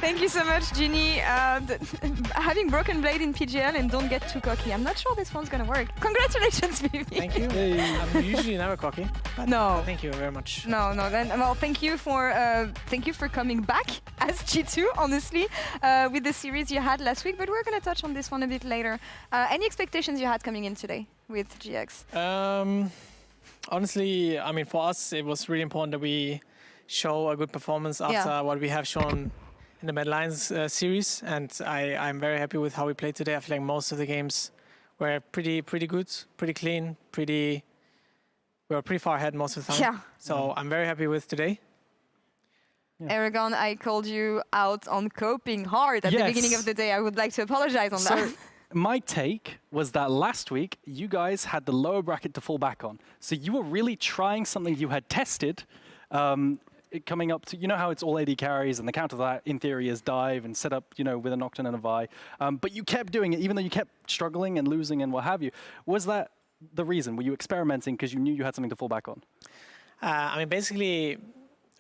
Thank you so much, Ginny. Having broken blade in PGL and don't get too cocky. I'm not sure this one's gonna work. Congratulations, Vivi. Thank you. I'm usually never cocky. No. Thank you very much. No. Then, well, thank you for coming back as G2, honestly, with the series you had last week. But we're gonna touch on this one a bit later. Any expectations you had coming in today with GX? Honestly, I mean, for us, it was really important that we show a good performance after what we have shown in the Mad Lions series, and I'm very happy with how we played today. I feel like most of the games were pretty good, pretty clean, we were pretty far ahead most of the time. Yeah. So I'm very happy with today. Eragon, I called you out on coping hard at the beginning of the day. I would like to apologize on that. My take was that last week, you guys had the lower bracket to fall back on. So you were really trying something you had tested, coming up to, you know how it's all AD carries, and the counter to that, in theory, is dive and set up, you know, with a Nocturne and a Vi. But you kept doing it, even though you kept struggling and losing and what have you. Was that the reason? Were you experimenting because you knew you had something to fall back on? I mean, basically,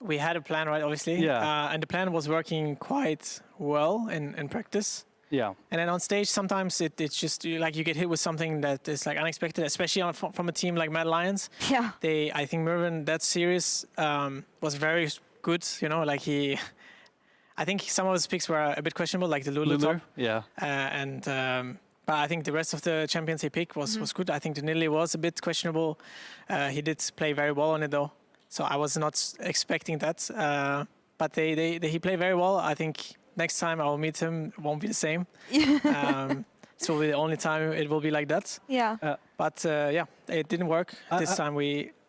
we had a plan, right, obviously. Yeah. And the plan was working quite well in practice. Yeah. And then on stage, sometimes it's just like you get hit with something that is like unexpected, especially from a team like Mad Lions. Yeah. I think Mervyn, that series was very good. You know, like I think some of his picks were a bit questionable, like the Lulu top. Yeah. But I think the rest of the champions he picked was good. I think the Nidalee was a bit questionable. He did play very well on it though, so I was not expecting that. But he played very well. I think next time I will meet him, it won't be the same. This will be the only time it will be like that. Yeah. But yeah, it didn't work this time.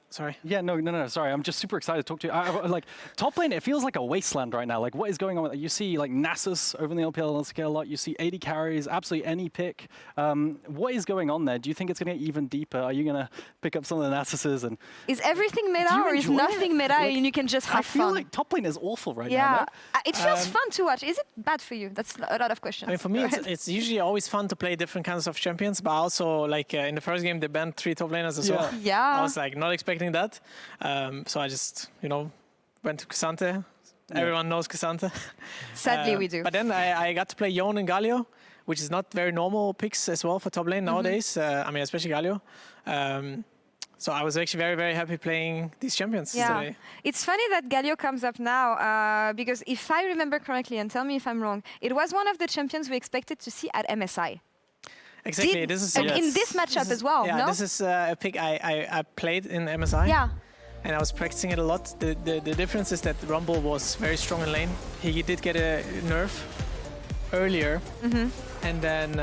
Sorry. Yeah, no, sorry. I'm just super excited to talk to you. Like, top lane, it feels like a wasteland right now. Like, what is going on? You see, like, Nasus over in the LPL scale a lot. You see 80 carries, absolutely any pick. What is going on there? Do you think it's going to get even deeper? Are you going to pick up some of the Nasuses? And is everything meta or is nothing meta and you can just have fun? I feel like top lane is awful right now. Yeah, it feels fun to watch. Is it bad for you? That's a lot of questions. I mean, for me, it's usually always fun to play different kinds of champions, but also, like, in the first game, they banned 3 top laners as well. Yeah. I was, like, not expecting that. So I just, you know, went to Cassante. Everyone knows Cassante. Sadly, we do. But then I got to play Yone and Galio, which is not very normal picks as well for top lane nowadays. I mean, especially Galio. So I was actually very, very happy playing these champions today. It's funny that Galio comes up now because if I remember correctly, and tell me if I'm wrong, it was one of the champions we expected to see at MSI. Exactly. This is in this matchup as well. Yeah, no? This is a pick I played in MSI. Yeah. And I was practicing it a lot. The difference is that Rumble was very strong in lane. He did get a nerf earlier, and then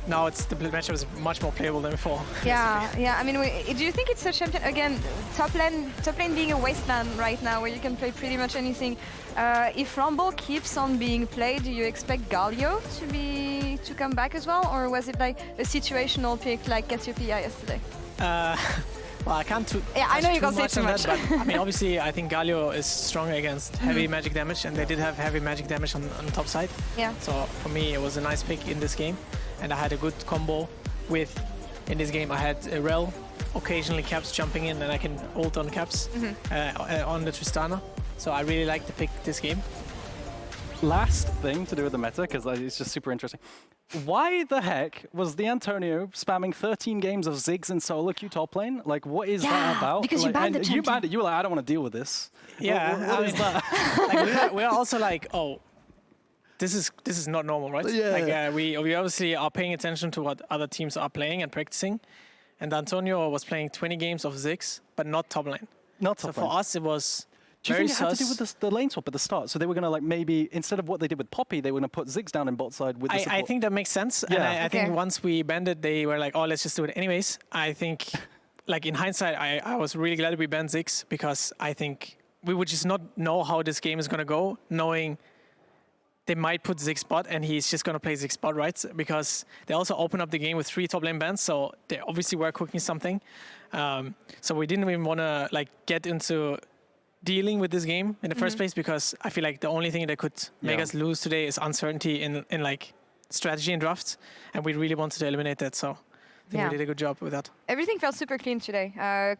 now the matchup is much more playable than before. Yeah. I mean, do you think it's a champion again? Top lane being a wasteland right now, where you can play pretty much anything. If Rumble keeps on being played, do you expect Galio to come back as well, or was it like a situational pick like Cassiopeia yesterday? Well, I can't. I know you can't say too much. That, but I mean, obviously, I think Galio is strong against heavy magic damage, and they did have heavy magic damage on the top side. Yeah. So for me, it was a nice pick in this game, and I had a good combo with. In this game, I had a Rel, occasionally Caps jumping in, and I can ult on Caps on the Tristana. So I really like to pick this game. Last thing to do with the meta, because it's just super interesting. Why the heck was the Antonio spamming 13 games of Ziggs in solo queue top lane? Like, what is that about? Because you banned the champion. You banned it. You were like, I don't want to deal with this. Yeah. What is that? Like, we're also like, oh, this is not normal, right? Yeah. Like, we obviously are paying attention to what other teams are playing and practicing. And Antonio was playing 20 games of Ziggs, but not top lane. Not top lane. So for us, it was. Do you think it had to do with the lane swap at the start? So they were going to, like, maybe instead of what they did with Poppy, they were going to put Ziggs down in bot side with the support. I think that makes sense. Yeah. And I think once we banned it, they were like, oh, let's just do it anyways. I think, like, in hindsight, I was really glad we banned Ziggs, because I think we would just not know how this game is going to go, knowing they might put Ziggs bot and he's just going to play Ziggs bot, right? Because they also open up the game with 3 top lane bans, so they obviously were cooking something. So we didn't even want to, like, get into dealing with this game in the first place, because I feel like the only thing that could make us lose today is uncertainty in like strategy and drafts, and we really wanted to eliminate that. So I think we did a good job with that. Everything felt super clean today,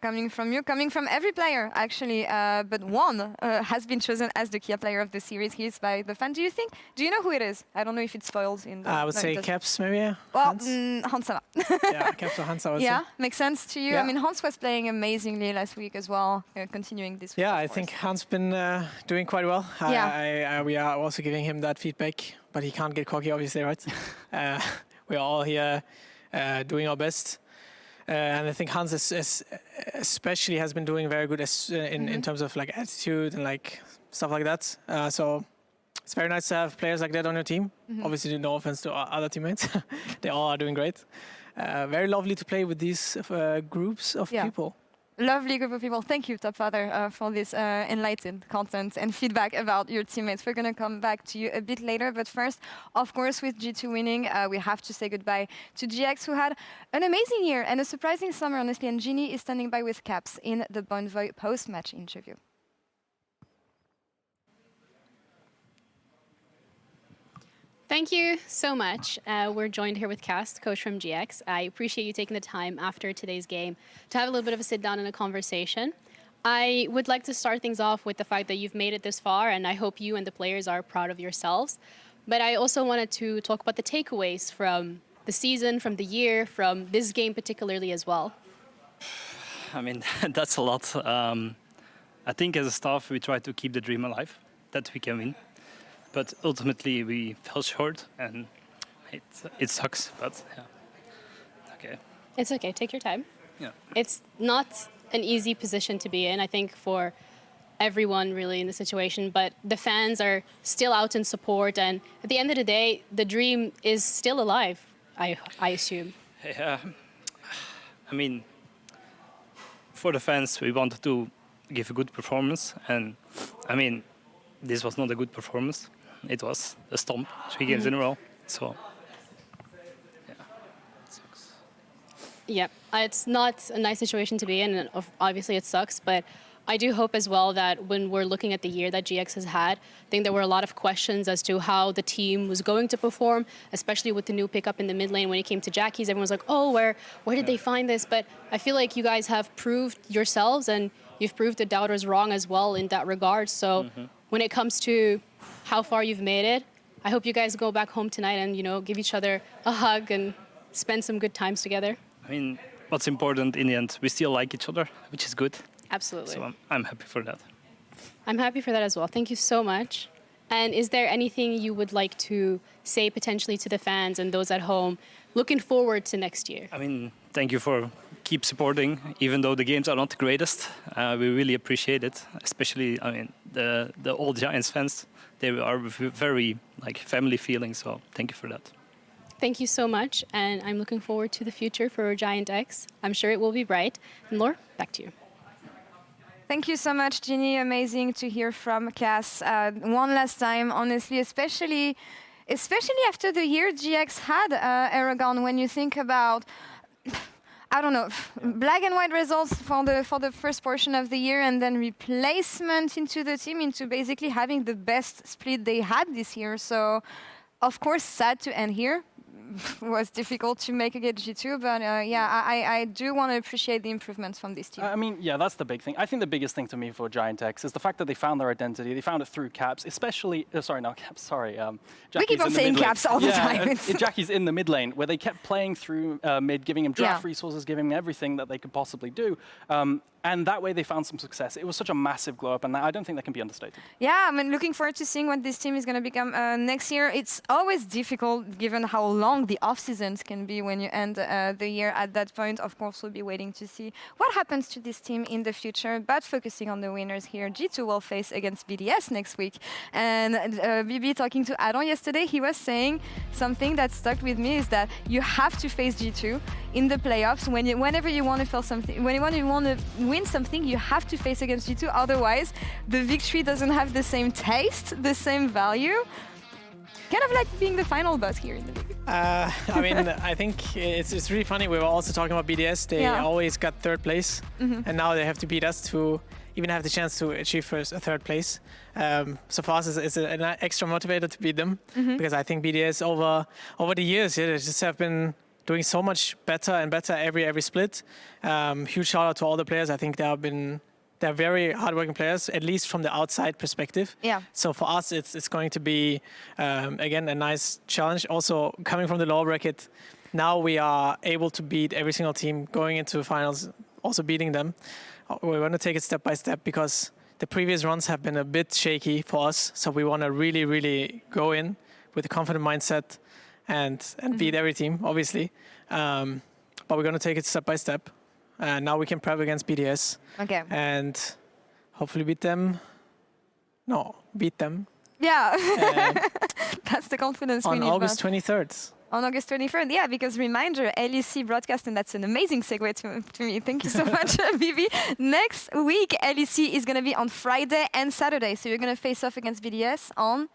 coming from you, coming from every player, actually. But one has been chosen as the key player of the series. He is by the fan. Do you know who it is? I don't know if it's spoiled in the... I would say Caps, maybe. Well, Hans? Hansa. Yeah, Caps or Hans, I would say. Yeah, makes sense to you. Yeah. I mean, Hans was playing amazingly last week as well, continuing this week. Yeah, of I course. think Hans been doing quite well. Yeah. We are also giving him that feedback, but he can't get cocky, obviously, right? We are all here doing our best. And I think Hans especially has been doing very good in terms of like attitude and like stuff like that. So it's very nice to have players like that on your team. Obviously, no offense to our other teammates. They all are doing great. Very lovely to play with these groups of people. Lovely group of people. Thank you, Topfather, for this enlightened content and feedback about your teammates. We're going to come back to you a bit later. But first, of course, with G2 winning, we have to say goodbye to GX, who had an amazing year and a surprising summer, honestly. And Ginny is standing by with Caps in the Bonvoy post-match interview. Thank you so much. We're joined here with Cast, coach from GX. I appreciate you taking the time after today's game to have a little bit of a sit down and a conversation. I would like to start things off with the fact that you've made it this far, and I hope you and the players are proud of yourselves. But I also wanted to talk about the takeaways from the season, from the year, from this game particularly as well. I mean, that's a lot. I think as a staff, we try to keep the dream alive, that we can win. But ultimately, we fell short, and it sucks, but yeah. Okay. It's okay, take your time. Yeah. It's not an easy position to be in, I think, for everyone really in the situation, but the fans are still out in support, and at the end of the day, the dream is still alive, I assume. Yeah. I mean, for the fans, we wanted to give a good performance, and I mean, this was not a good performance. It was a stomp, 3 games in a row. So, yeah, it sucks. Yeah, it's not a nice situation to be in, and obviously it sucks, but I do hope as well that when we're looking at the year that GX has had, I think there were a lot of questions as to how the team was going to perform, especially with the new pickup in the mid lane when it came to Jackie's. Everyone was like, oh, where did they find this? But I feel like you guys have proved yourselves, and you've proved the doubters wrong as well in that regard. So when it comes to how far you've made it, I hope you guys go back home tonight and, you know, give each other a hug and spend some good times together. I mean, what's important in the end, we still like each other, which is good. Absolutely. So I'm happy for that. I'm happy for that as well. Thank you so much. And is there anything you would like to say potentially to the fans and those at home looking forward to next year? I mean, thank you for keep supporting, even though the games are not the greatest. We really appreciate it, especially, I mean, the old Giants fans. They are very like family feeling, so thank you for that. Thank you so much, and I'm looking forward to the future for Giant X. I'm sure it will be bright. And Laure, back to you. Thank you so much, Ginny. Amazing to hear from Cass one last time, honestly, especially after the year GX had, Eragon, when you think about, I don't know, black and white results for the first portion of the year, and then replacement into the team, into basically having the best split they had this year. So, of course, sad to end here. Was difficult to make against G2, but yeah, I do want to appreciate the improvements from this team. I mean, yeah, that's the big thing. I think the biggest thing to me for Giant X is the fact that they found their identity. They found it through Caps, especially, sorry, not Caps, sorry. We keep on saying Caps all the time. Jackie's in the mid lane, where they kept playing through mid, giving him draft resources, giving him everything that they could possibly do. And that way they found some success. It was such a massive glow up, and I don't think that can be understated. Yeah, I mean, looking forward to seeing what this team is going to become next year. It's always difficult, given how long the off seasons can be when you end the year at that point. Of course, we'll be waiting to see what happens to this team in the future. But focusing on the winners here, G2 will face against BDS next week. And BB talking to Adon yesterday, he was saying something that stuck with me, is that you have to face G2 in the playoffs. Whenever you want to feel something, whenever you want to win something, you have to face against G2. Otherwise, the victory doesn't have the same taste, the same value. Kind of like being the final boss here in the league. I mean, I think it's really funny. We were also talking about BDS. They always got third place, and now they have to beat us to even have the chance to achieve third place. So for us, it's an extra motivator to beat them, because I think BDS over the years, they just have been doing so much better and better every split. Huge shout out to all the players. I think they're very hardworking players, at least from the outside perspective. Yeah. So for us, it's going to be, again, a nice challenge. Also, coming from the lower bracket, now we are able to beat every single team going into finals, also beating them. We're going to take it step by step because the previous runs have been a bit shaky for us. So we want to really, really go in with a confident mindset and beat every team, obviously. But we're going to take it step by step. Now we can prep against BDS. Okay. And hopefully beat them. No, beat them. Yeah. That's the confidence we on need. August 23rd. On August 23rd, yeah, because reminder, LEC broadcast, and that's an amazing segue to me. Thank you so much, Vivi. Next week, LEC is going to be on Friday and Saturday. So you're going to face off against BDS on?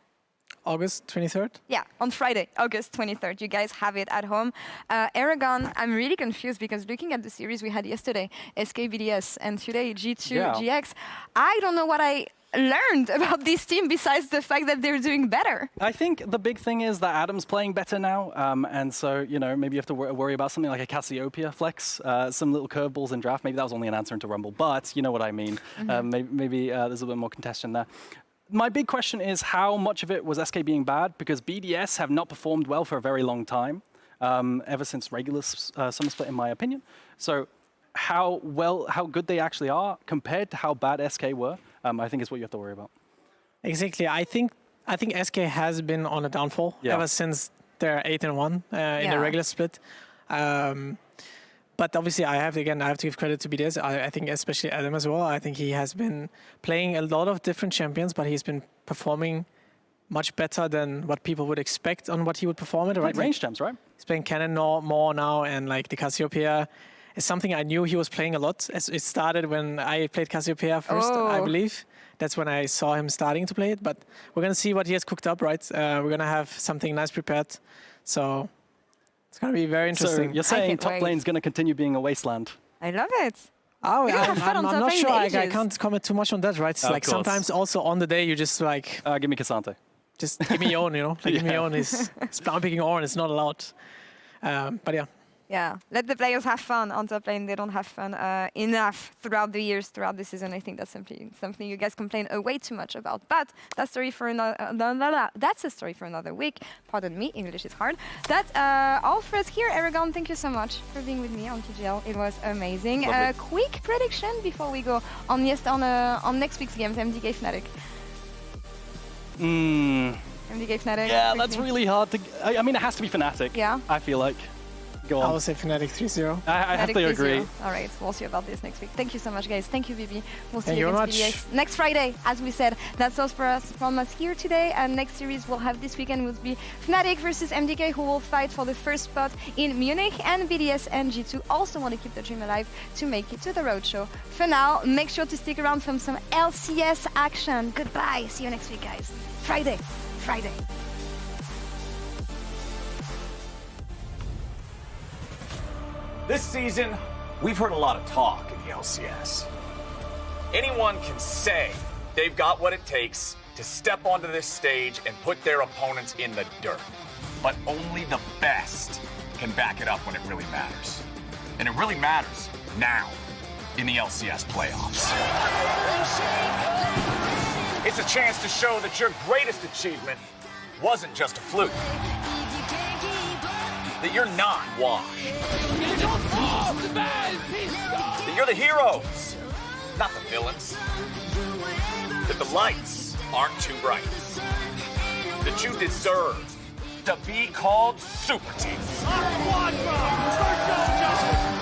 August 23rd? Yeah, on Friday, August 23rd. You guys have it at home. Eragon, I'm really confused because looking at the series we had yesterday, SK BDS, and today G2 GX, I don't know what I learned about this team besides the fact that they're doing better. I think the big thing is that Adam's playing better now, and so, you know, maybe you have to worry about something like a Cassiopeia flex, some little curveballs in draft. Maybe that was only an answer into Rumble, but you know what I mean. Maybe there's a bit more contention there. My big question is how much of it was SK being bad, because BDS have not performed well for a very long time, ever since regular Summer Split, in my opinion. So how good they actually are compared to how bad SK were, I think is what you have to worry about. Exactly. I think SK has been on a downfall ever since they're 8-1 in the regular split. But obviously, I have to give credit to BDS. I think especially Adam as well. I think he has been playing a lot of different champions, but he's been performing much better than what people would expect on what he would perform at. Right? Range gems, right? He's playing Cannon more now, and like the Cassiopeia is something I knew he was playing a lot. It started when I played Cassiopeia first, I believe. That's when I saw him starting to play it. But we're going to see what he has cooked up, right? We're going to have something nice prepared. So it's going to be very interesting. So you're saying top lane's going to continue being a wasteland? I love it. Oh, I'm not sure. I can't comment too much on that, right? Of like course. Sometimes also on the day you just like... give me Cassante. Just give me Own, you know? Like, give me Own. It's spawn picking Own. It's not allowed. But yeah. Yeah, let the players have fun on top lane. They don't have fun enough throughout the years, throughout the season. I think that's something you guys complain way too much about. But that's a story for another week. Pardon me, English is hard. That's all for us here. Eragon, thank you so much for being with me on TGL. It was amazing. Quick prediction before we go on next week's games, MDK Fnatic. MDK Fnatic. Yeah, that's really hard to... I mean, it has to be Fnatic. Yeah. I feel like. Go on. I will say Fnatic 3-0. I have to agree. All right, we'll see about this next week. Thank you so much, guys. Thank you, Vivi. We'll see Thank you you against very BDS next Friday, as we said. That's all from us here today. And next series we'll have this weekend will be Fnatic versus MDK, who will fight for the first spot in Munich. And BDS and G2 also want to keep the dream alive to make it to the roadshow. For now, make sure to stick around for some LCS action. Goodbye. See you next week, guys. Friday. This season, we've heard a lot of talk in the LCS. Anyone can say they've got what it takes to step onto this stage and put their opponents in the dirt. But only the best can back it up when it really matters. And it really matters now in the LCS playoffs. It's a chance to show that your greatest achievement wasn't just a fluke. That you're not washed. That you're the heroes, not the villains. That the lights aren't too bright. That you deserve to be called Super Team.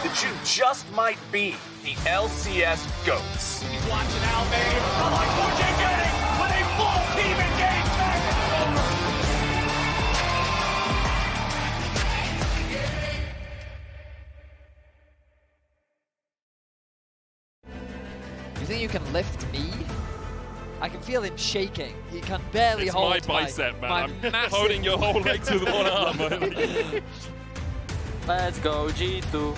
That you just might be the LCS GOATs. He's watching out, baby. Like what you're getting with a full team engagement. You think you can lift me? I can feel him shaking. He can barely hold It's my bicep, man. I'm massive holding your whole leg to the one arm. Let's go, G2.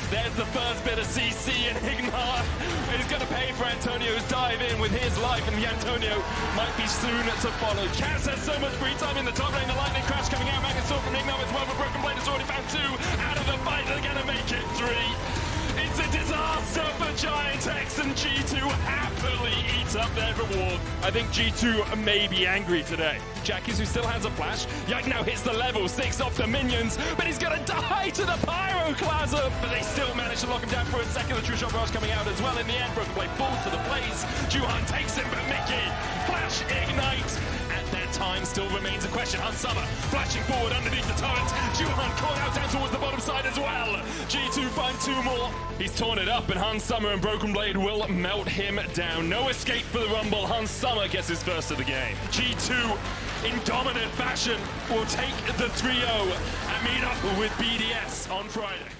There's the first bit of CC, and Ignar is going to pay for Antonio's dive in with his life, and the Antonio might be soon to follow. Kaz has so much free time in the top lane. The lightning crash coming out back and forth from Ignar as well, but Broken Blade has already found 2 out of the fight. They're going to make it 3. It's a disaster for Giant X, and G2 happily eats up their reward. I think G2 may be angry today. Jackies, who still has a flash. Yak now hits the level 6 off the minions, but he's gonna die to the Pyroclasm. But they still manage to lock him down for a second. The True Shot Barrage coming out as well in the end. Broken Blade falls to the place. Juhan takes him, but Mickey, flash ignite. At that time still remains a question. Summer flashing forward underneath the turret. Juhan caught out down towards the bottom side as well. G2 find 2 more. He's torn it up, and Hans Summer and Broken Blade will melt him down. No escape for the Rumble. Hans Summer gets his first of the game. G2, in dominant fashion, will take the 3-0 and meet up with BDS on Friday.